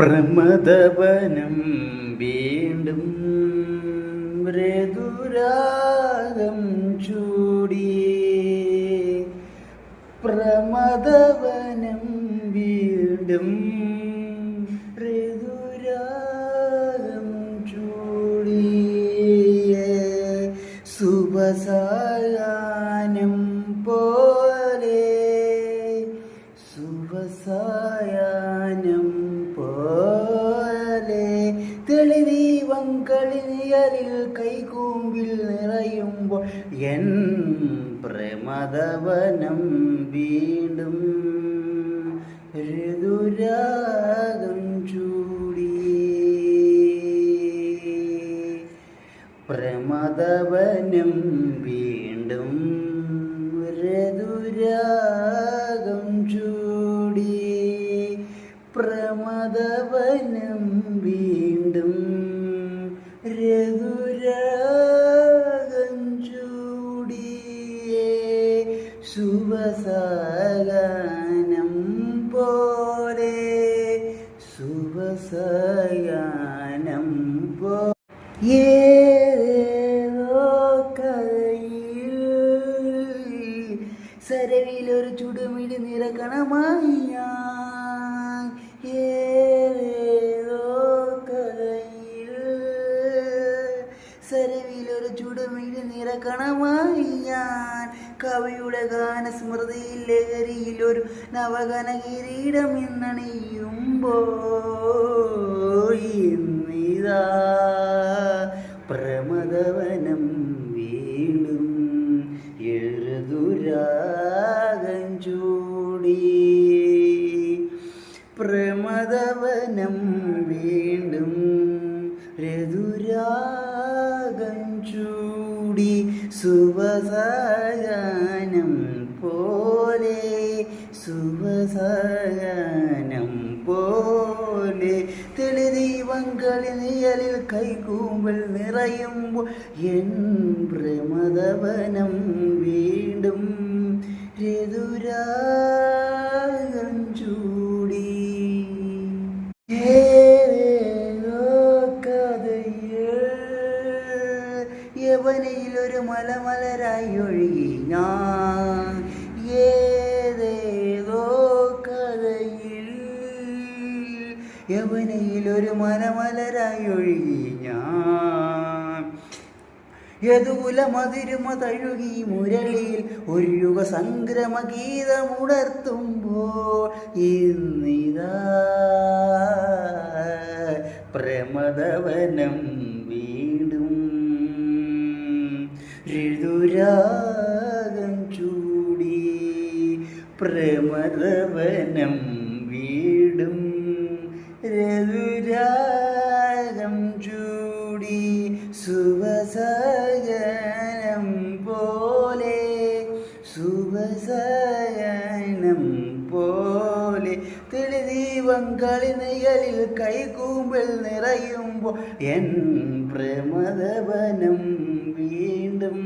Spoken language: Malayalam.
പ്രമദവനം വീണ്ടും മൃദുരാഗം ചൂടി. പ്രമദവനം വീണ്ടും മൃദുരാഗം ചൂടി. സുബസായാനം പോലെ സുബസായാനം തെളിവങ്കളിനിയലിൽ കൈകൂമ്പിൽ നിറയുമ്പോൾ എൻ പ്രമദവനം വീണ്ടും ഋതുരാഗം ചൂടി. പ്രമദവനം വീണ്ടും ഋതുരാഗം ചൂടി. പ്രമദവനം വീണ്ടും രഘുരാഗം ചൂടിയേ. ശുഭസായാനം പോലെ ശുഭസായാനം ഏതോ കഥയിൽ സരവിലൊരു ചുടുമിടി നിറകണമായി ഞാൻ. ഏതോ കഥയിൽ സരവിലൊരു ചുടുമിടി നിറകണമായി ഞാൻ. കവിയുടെ ഗാനസ്മൃതിയിൽ ലഹരിയിലൊരു നവഗന കിരീടം എന്നണിയുമ്പോൾ ഇന്നിതാ പ്രമദവനം വീണ്ടും ഋതുരാഗം ചൂടി. പ്രമദവനം വീണ്ടും ഋതുരാഗം ചൂടി. സുബസായാനം പോലെ സുബസായാനം പോലെ തെളിദീപങ്കളിനിയലിൽ കൈകൂമ്പൽ നിറയുമ്പോൾ എൻ പ്രമദവനം വീണ്ടും ഋതുരാഗം ചൂടി. യവനയിലൊരു മലമലരായി ഒഴുകി ഞാൻ. ഏതേതോ കഥയിൽ യവനയിലൊരു മലമലരായി ഒഴുകി ഞാൻ. യദുകുല മധുരമ തഴുകി മുരളിയിൽ ഒരു യുഗ സംക്രമ ഗീതമുണർത്തുമ്പോൾ ഇന്നിതാ പ്രമദവനം വീണ്ടും ഋതുരാഗം ചൂടി. പ്രമദവനം വീണ്ടും ഋതുരാഗം ചൂടി. സുബസായാനം പോലെ സുബസായാനം പോലെ തെളിദീപങ്കളിനിയലിൽ കൈകൂമ്പൽ നിറയുമ്പോൾ എൻ പ്രമദവനം വീണ്ടും